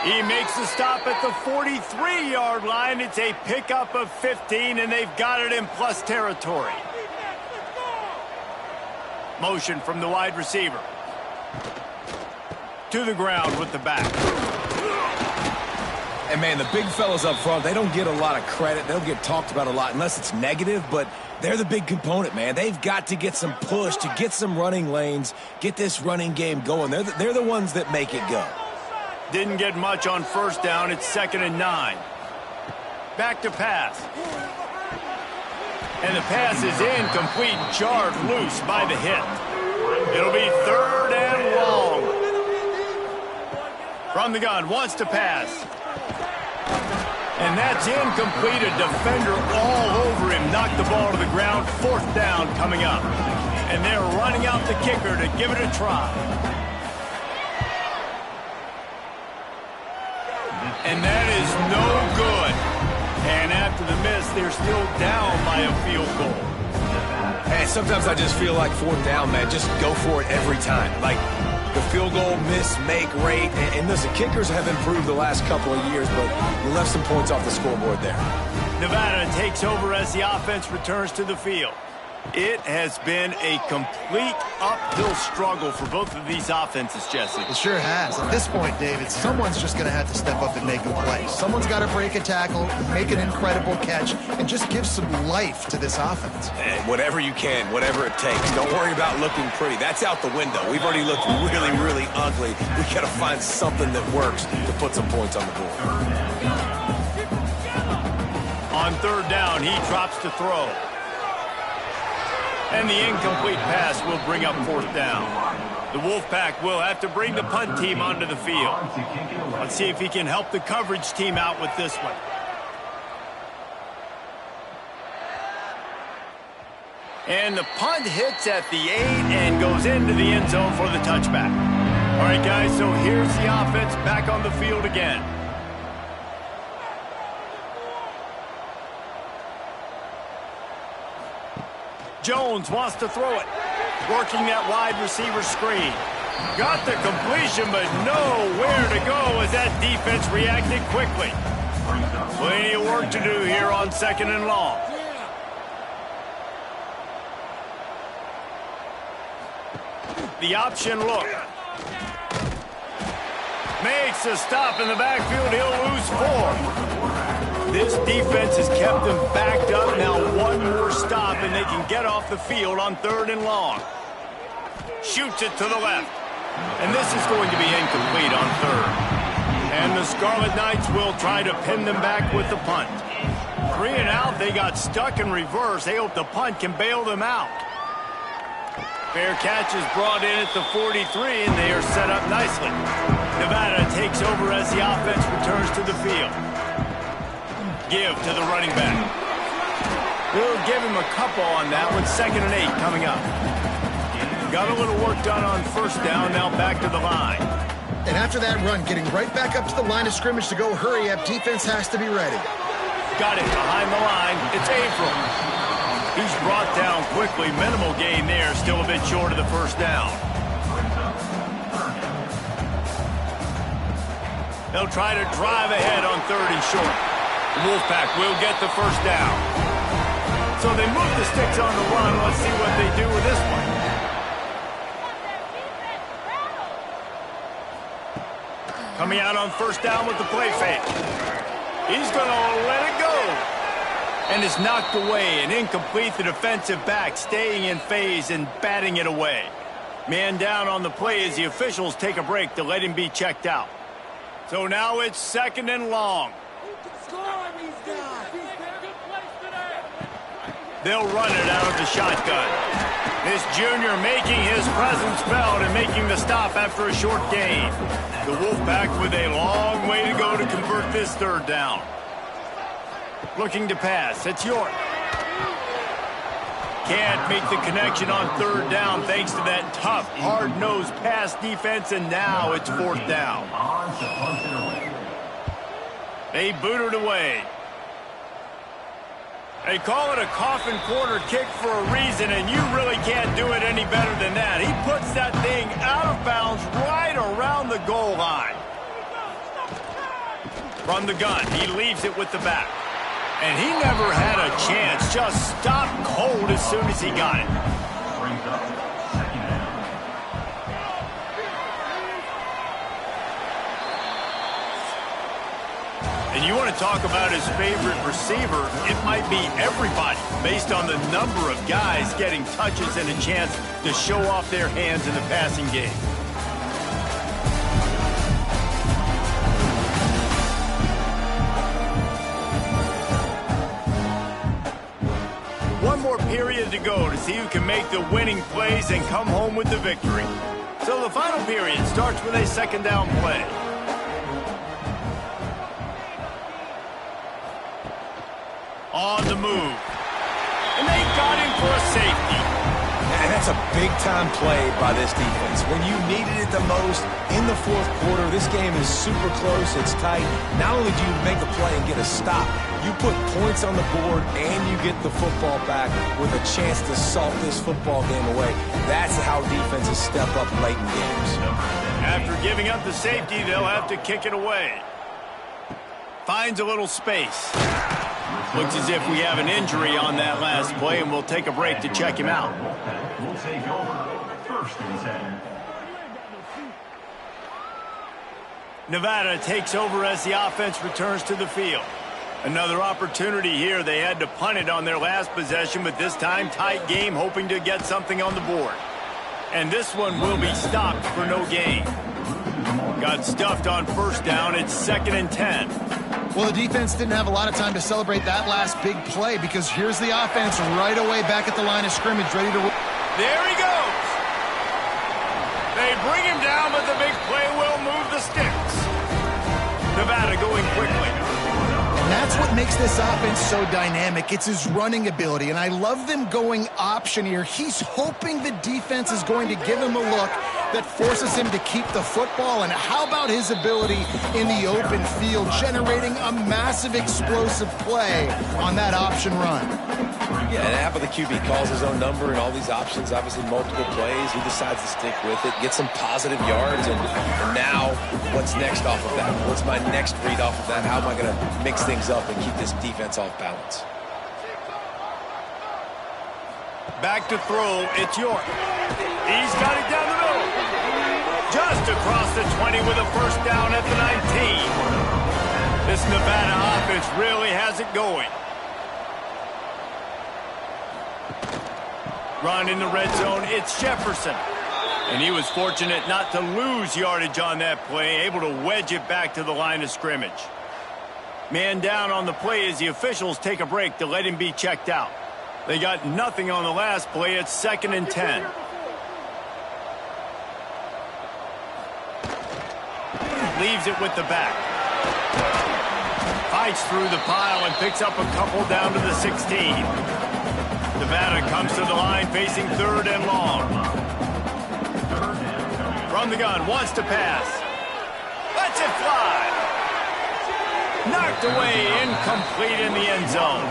He makes the stop at the 43-yard line. It's a pickup of 15, and they've got it in plus territory. Motion from the wide receiver. To the ground with the back. And, man, the big fellas up front, they don't get a lot of credit. They don't get talked about a lot unless it's negative, but they're the big component, man. They've got to get some push to get some running lanes, get this running game going. They're the ones that make it go. Didn't get much on 1st down. It's 2nd and 9. Back to pass. And the pass is incomplete, jarred loose by the hit. It'll be 3rd and long. From the gun, wants to pass. And that's incomplete. A defender all over him. Knocked the ball to the ground. 4th down coming up. And they're running out the kicker to give it a try. And that is no good. And after the miss, they're still down by a field goal. Hey, sometimes I just feel like 4th down, man. Just go for it every time. Like the field goal, miss, make rate. And listen, kickers have improved the last couple of years, but we left some points off the scoreboard there. Nevada takes over as the offense returns to the field. It has been a complete uphill struggle for both of these offenses, Jesse. It sure has. At this point, David, someone's just going to have to step up and make a play. Someone's got to break a tackle, make an incredible catch, and just give some life to this offense. And whatever you can, whatever it takes. Don't worry about looking pretty. That's out the window. We've already looked really, really ugly. We got to find something that works to put some points on the board. On 3rd down, he drops to throw. And the incomplete pass will bring up 4th down. The Wolfpack will have to bring the punt team onto the field. Let's see if he can help the coverage team out with this one. And the punt hits at the 8 and goes into the end zone for the touchback. All right, guys, so here's the offense back on the field again. Jones wants to throw it. Working that wide receiver screen. Got the completion, but nowhere to go as that defense reacted quickly. Plenty of work to do here on 2nd and long. The option look. Makes a stop in the backfield. He'll lose 4. This defense has kept them backed up. Now one more stop, and they can get off the field on 3rd and long. Shoots it to the left. And this is going to be incomplete on 3rd. And the Scarlet Knights will try to pin them back with the punt. 3 and out. They got stuck in reverse. They hope the punt can bail them out. Fair catch is brought in at the 43, and they are set up nicely. Nevada takes over as the offense returns to the field. Give to the running back. They'll give him a couple on that one. 2nd and 8 coming up. Got a little work done on 1st down. Now back to the line. And after that run, getting right back up to the line of scrimmage to go hurry up, defense has to be ready. Got it behind the line. It's April. He's brought down quickly. Minimal gain there. Still a bit short of the 1st down. They'll try to drive ahead on 3rd and short. The Wolfpack will get the 1st down. So they move the sticks on the run. Let's see what they do with this one. Coming out on 1st down with the play fake. He's going to let it go. And it's knocked away and incomplete. The defensive back staying in phase and batting it away. Man down on the play as the officials take a break to let him be checked out. So now it's 2nd and long. They'll run it out of the shotgun. This junior making his presence felt and making the stop after a short gain. The Wolfpack with a long way to go to convert this 3rd down. Looking to pass. It's York. Can't make the connection on 3rd down thanks to that tough, hard-nosed pass defense, and now it's 4th down. They boot it away. They call it a coffin corner kick for a reason, and you really can't do it any better than that. He puts that thing out of bounds right around the goal line. From the gun, he leaves it with the back. And he never had a chance. Just stopped cold as soon as he got it. Brings up 2nd down. And you want to talk about his favorite receiver, it might be everybody, based on the number of guys getting touches and a chance to show off their hands in the passing game. One more period to go to see who can make the winning plays and come home with the victory. So the final period starts with a 2nd down play. On the move. And they got him for a safety. And that's a big-time play by this defense. When you needed it the most in the 4th quarter, this game is super close, it's tight. Not only do you make a play and get a stop, you put points on the board and you get the football back with a chance to salt this football game away. That's how defenses step up late in games. After giving up the safety, they'll have to kick it away. Finds a little space. Looks as if we have an injury on that last play, and we'll take a break to check him out. We'll take over 1st and 10. Nevada takes over as the offense returns to the field. Another opportunity here. They had to punt it on their last possession, but this time tight game, hoping to get something on the board. And this one will be stopped for no gain. Got stuffed on 1st down. It's 2nd and 10. Well, the defense didn't have a lot of time to celebrate that last big play because here's the offense right away back at the line of scrimmage, ready to... There he goes. They bring him down, but the big play will move the sticks. Nevada going quickly. And that's what makes this offense so dynamic. It's his running ability, and I love them going option here. He's hoping the defense is going to give him a look that forces him to keep the football. And how about his ability in the open field, generating a massive explosive play on that option run? Yeah, and half of the QB calls his own number and all these options, obviously multiple plays. He decides to stick with it, get some positive yards, and now what's next off of that? What's my next read off of that? How am I going to mix things up and keep this defense off balance? Back to throw, it's York. He's got it down the middle. Just just across the 20 with a first down at the 19. This Nevada offense really has it going. Run in the red zone, it's Jefferson. And he was fortunate not to lose yardage on that play, able to wedge it back to the line of scrimmage. Man down on the play as the officials take a break to let him be checked out. They got nothing on the last play. It's 2nd and 10. Leaves it with the back. Fights through the pile and picks up a couple down to the 16. Nevada comes to the line facing 3rd and long. From the gun, wants to pass. Lets it fly. Knocked away, incomplete in the end zone.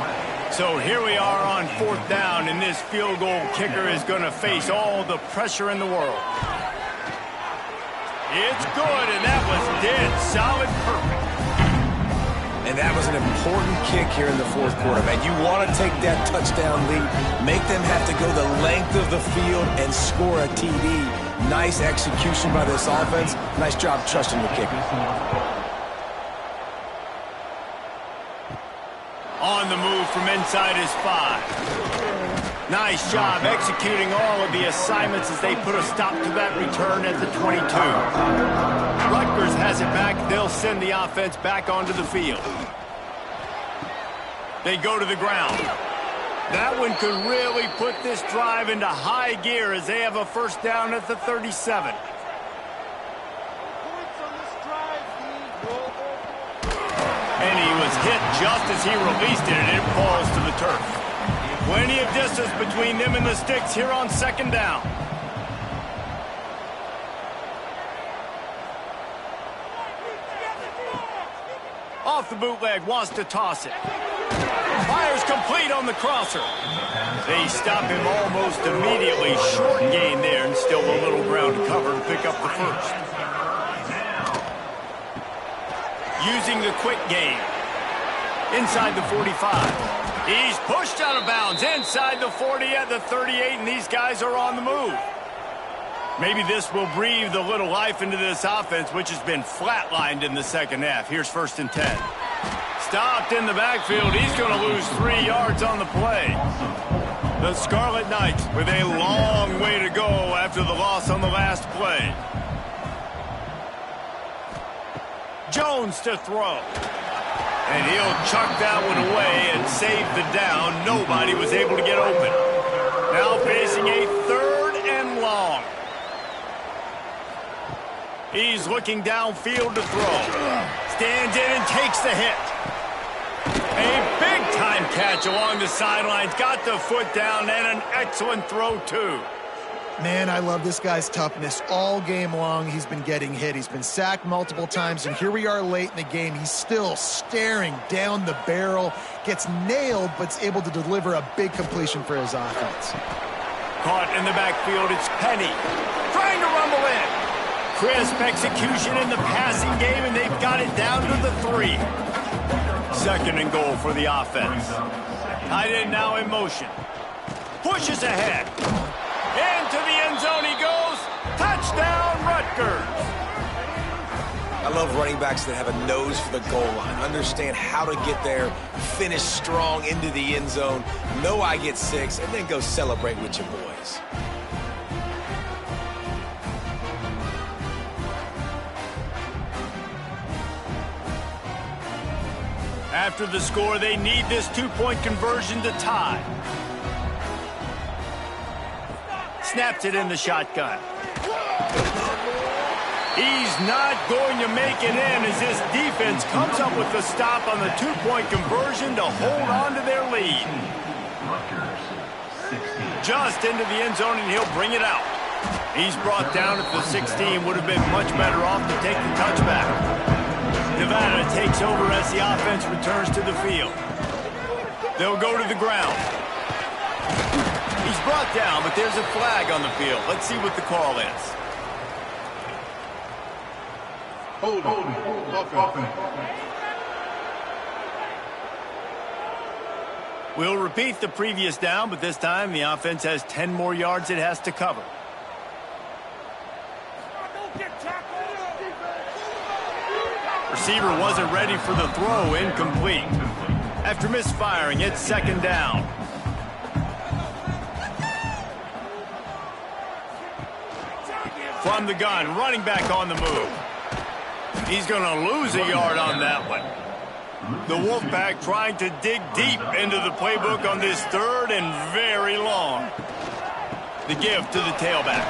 So here we are on 4th down, and this field goal kicker is going to face all the pressure in the world. It's good, and that was dead solid perfect. And that was an important kick here in the 4th quarter, man. You want to take that touchdown lead, make them have to go the length of the field and score a TD. Nice execution by this offense. Nice job trusting the kicker. On the move from inside his 5. Nice job executing all of the assignments as they put a stop to that return at the 22. Rutgers has it back. They'll send the offense back onto the field. They go to the ground. That one could really put this drive into high gear as they have a first down at the 37. And he was hit just as he released it, and it falls to the turf. Plenty of distance between them and the sticks here on 2nd down. Off the bootleg, wants to toss it. Fires complete on the crosser. They stop him almost immediately. Short gain there, and still a little ground to cover to pick up the first. Using the quick game. Inside the 45. He's pushed out of bounds inside the 40 at the 38, and these guys are on the move. Maybe this will breathe a little life into this offense, which has been flatlined in the second half. Here's 1st and 10. Stopped in the backfield. He's going to lose 3 yards on the play. The Scarlet Knights with a long way to go after the loss on the last play. Jones to throw. And he'll chuck that one away and save the down. Nobody was able to get open. Now facing a 3rd and long. He's looking downfield to throw. Stands in and takes the hit. A big-time catch along the sidelines. Got the foot down and an excellent throw, too. Man, I love this guy's toughness. All game long, he's been getting hit. He's been sacked multiple times, and here we are late in the game. He's still staring down the barrel, gets nailed, but's able to deliver a big completion for his offense. Caught in the backfield, it's Penny. Trying to rumble in. Crisp execution in the passing game, and they've got it down to the 3. 2nd and goal for the offense. Tight end now in motion. Pushes ahead. Into the end zone he goes. Touchdown, Rutgers. I love running backs that have a nose for the goal line. Understand how to get there, finish strong into the end zone, know I get 6, and then go celebrate with your boys. After the score, they need this 2-point conversion to tie. Snaps it in the shotgun. He's not going to make it in as this defense comes up with the stop on the 2-point conversion to hold on to their lead. Just into the end zone, and he'll bring it out. He's brought down at the 16. Would have been much better off to take the touchback. Nevada takes over as the offense returns to the field. They'll go to the ground. He's brought down, but there's a flag on the field. Let's see what the call is. Hold on. We'll repeat the previous down, but this time the offense has 10 more yards it has to cover. Don't get tackled. Receiver wasn't ready for the throw, incomplete. After misfiring, it's second down. From the gun, running back on the move. He's going to lose a yard on that one. The Wolfpack trying to dig deep into the playbook on this third and very long. The give to the tailback.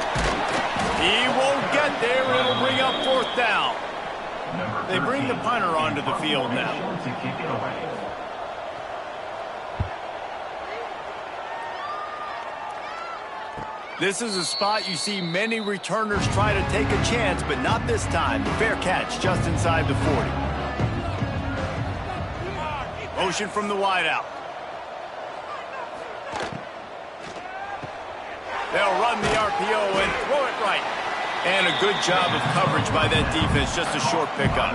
He won't get there. It'll bring up fourth down. They bring the punter onto the field now. This is a spot you see many returners try to take a chance, but not this time. Fair catch just inside the 40. Motion from the wideout. They'll run the RPO and throw it right. And a good job of coverage by that defense, just a short pickup.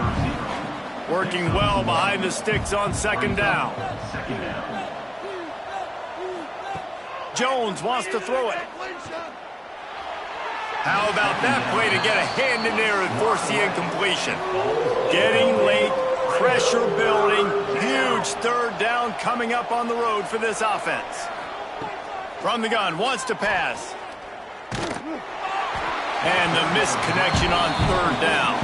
Working well behind the sticks on second down. Jones wants to throw it. How about that play to get a hand in there and force the incompletion? Getting late, pressure building, huge third down coming up on the road for this offense. From the gun, wants to pass. And the misconnection on third down.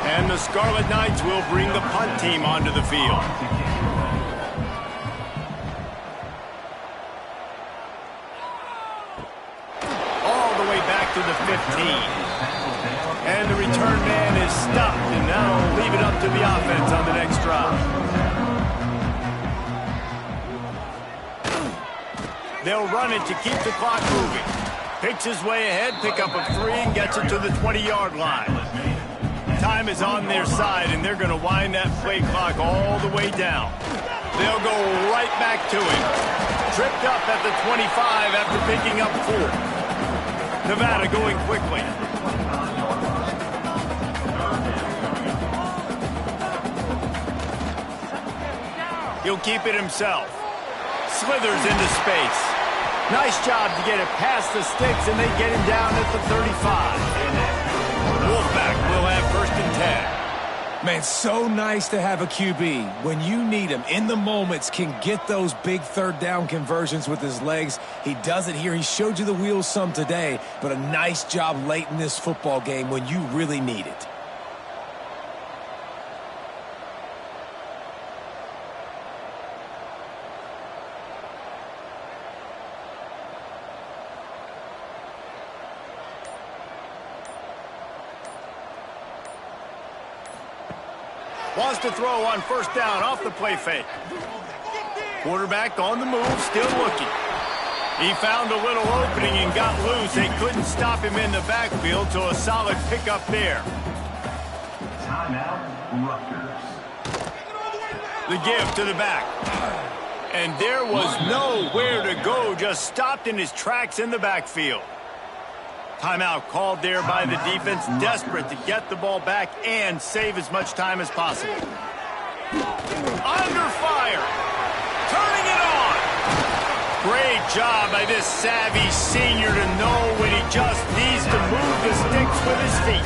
And the Scarlet Knights will bring the punt team onto the field. To the 15. And the return man is stopped, and that'll leave it up to the offense on the next drive. They'll run it to keep the clock moving. Picks his way ahead, pick up a 3, and gets it to the 20-yard line. Time is on their side, and they're going to wind that play clock all the way down. They'll go right back to him. Tripped up at the 25 after picking up 4. Nevada going quickly. He'll keep it himself. Slithers into space. Nice job to get it past the sticks, and they get him down at the 35. Wolfpack will have first and 10. Man, so nice to have a QB. When you need him, in the moments, can get those big third down conversions with his legs. He does it here. He showed you the wheels some today, but a nice job late in this football game when you really need it. Wants to throw on first down off the play fake. Quarterback on the move, still looking. He found a little opening and got loose. They couldn't stop him in the backfield, so a solid pickup there. Timeout, Rutgers. The give to the back. And there was nowhere to go, just stopped in his tracks in the backfield. Timeout called there by the defense, desperate to get the ball back and save as much time as possible. Under fire. Turning it on. Great job by this savvy senior to know when he just needs to move the sticks with his feet.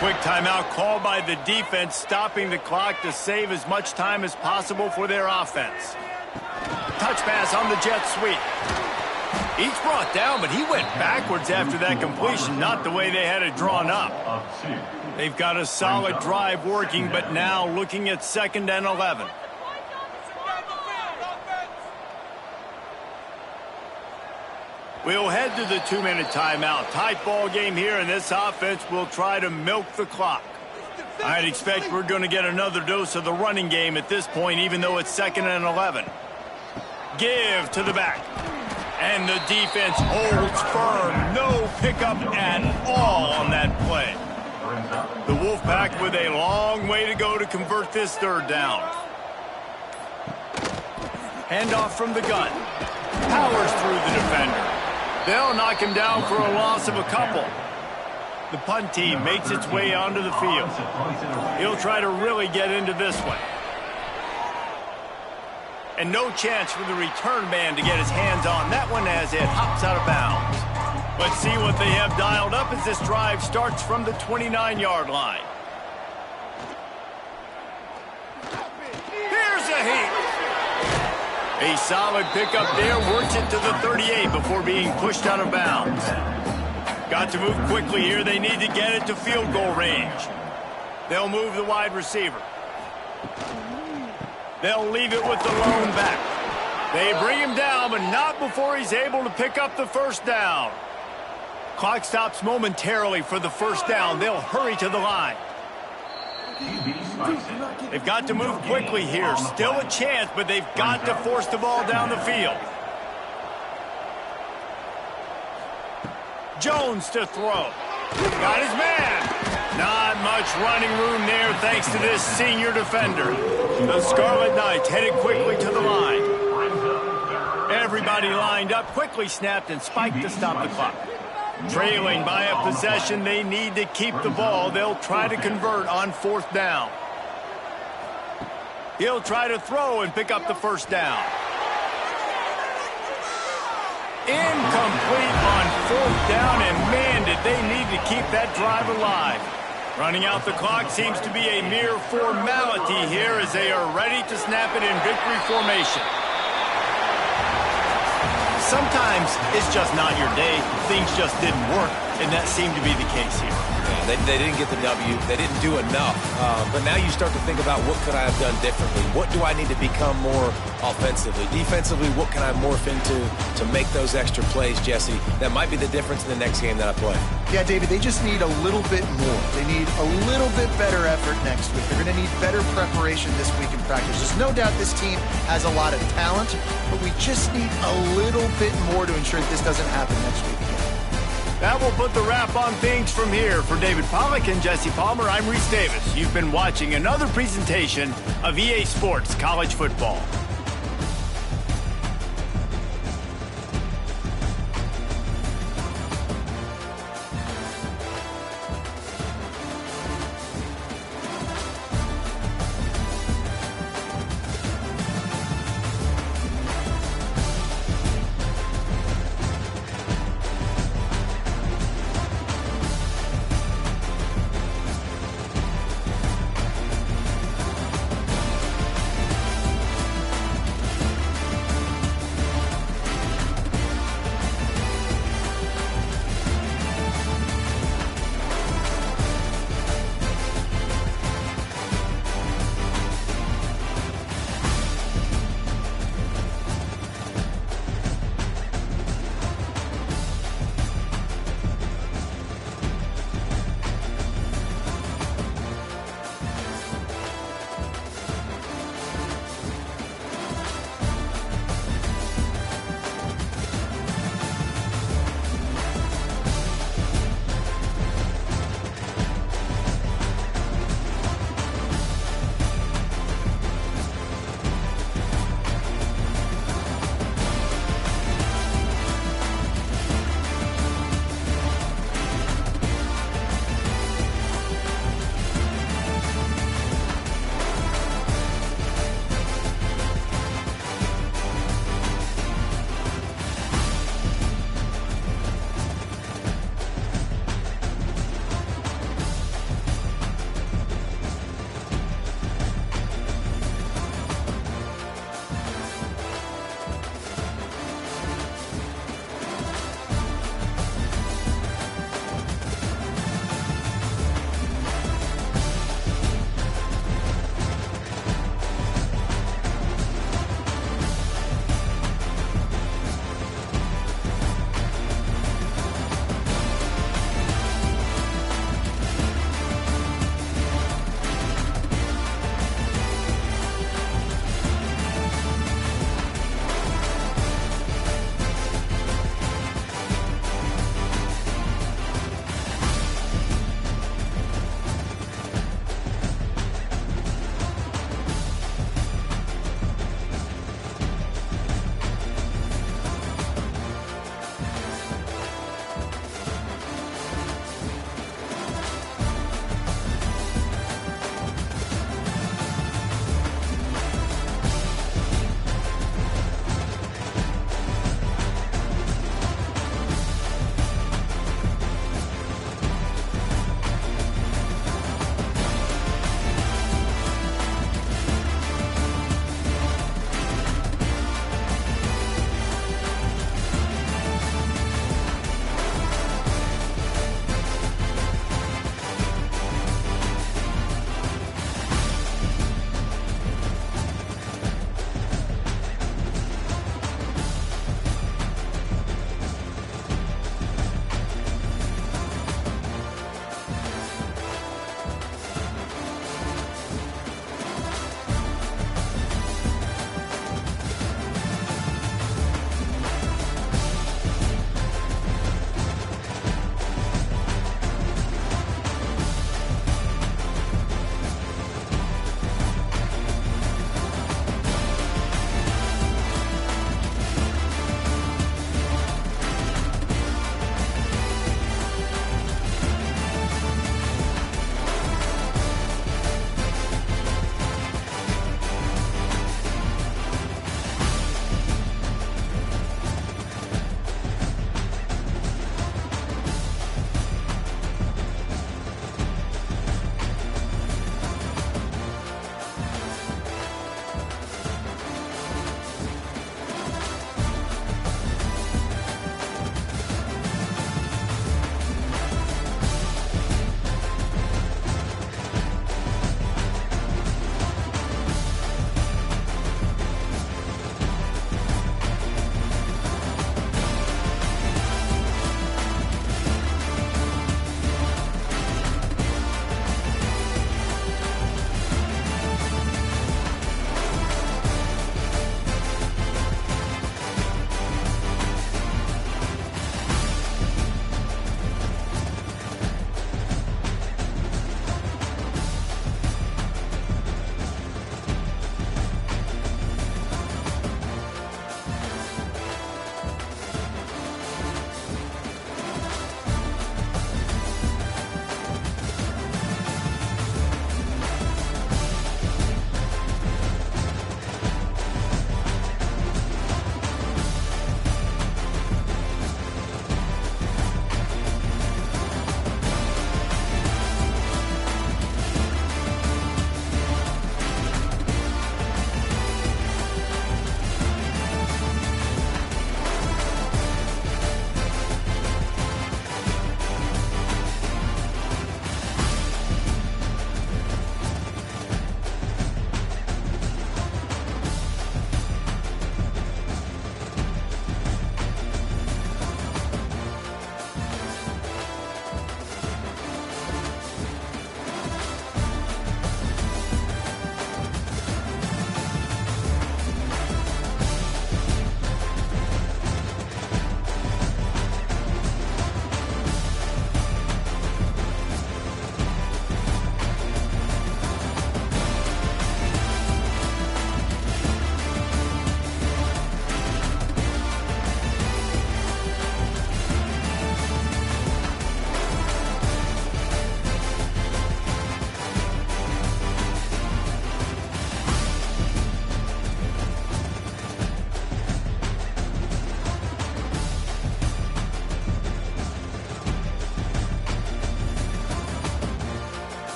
Quick timeout called by the defense, stopping the clock to save as much time as possible for their offense. Touch pass on the jet sweep. Each brought down, but he went backwards after that completion, not the way they had it drawn up. They've got a solid drive working, but now looking at second and 11. We'll head to the 2-minute timeout. Tight ball game here, and this offense will try to milk the clock. I'd expect we're going to get another dose of the running game at this point, even though it's second and 11. Give to the back. And the defense holds firm. No pickup at all on that play. The Wolfpack with a long way to go to convert this third down. Handoff from the gun. Powers through the defender. They'll knock him down for a loss of a couple. The punt team makes its way onto the field. He'll try to really get into this one. And no chance for the return man to get his hands on that one as it hops out of bounds. Let's see what they have dialed up as this drive starts from the 29-yard line. A solid pickup there, works it to the 38 before being pushed out of bounds. Got to move quickly here. They need to get it to field goal range. They'll move the wide receiver. They'll leave it with the lone back. They bring him down, but not before he's able to pick up the first down. Clock stops momentarily for the first down. They'll hurry to the line. They've got to move quickly here. Still a chance, but they've got to force the ball down the field. Jones to throw. Got his man. Not much running room there thanks to this senior defender. The Scarlet Knights headed quickly to the line. Everybody lined up, quickly snapped and spiked to stop the clock. Trailing by a possession, they need to keep the ball. They'll try to convert on fourth down. He'll try to throw and pick up the first down. Incomplete on fourth down, and man, did they need to keep that drive alive. Running out the clock seems to be a mere formality here as they are ready to snap it in victory formation. Sometimes it's just not your day. Things just didn't work, and that seemed to be the case here. Yeah, they didn't get the W. They didn't do enough. But now you start to think about what could I have done differently? What do I need to become more offensively? Defensively, what can I morph into to make those extra plays, Jesse? That might be the difference in the next game that I play. Yeah, David, they just need a little bit more. They need a little bit better effort next week. They're going to need better preparation this week in practice. There's no doubt this team has a lot of talent, but we just need a little bit more to ensure that this doesn't happen next week again. That will put the wrap on things from here. For David Pollack and Jesse Palmer, I'm Reese Davis. You've been watching another presentation of EA Sports College Football.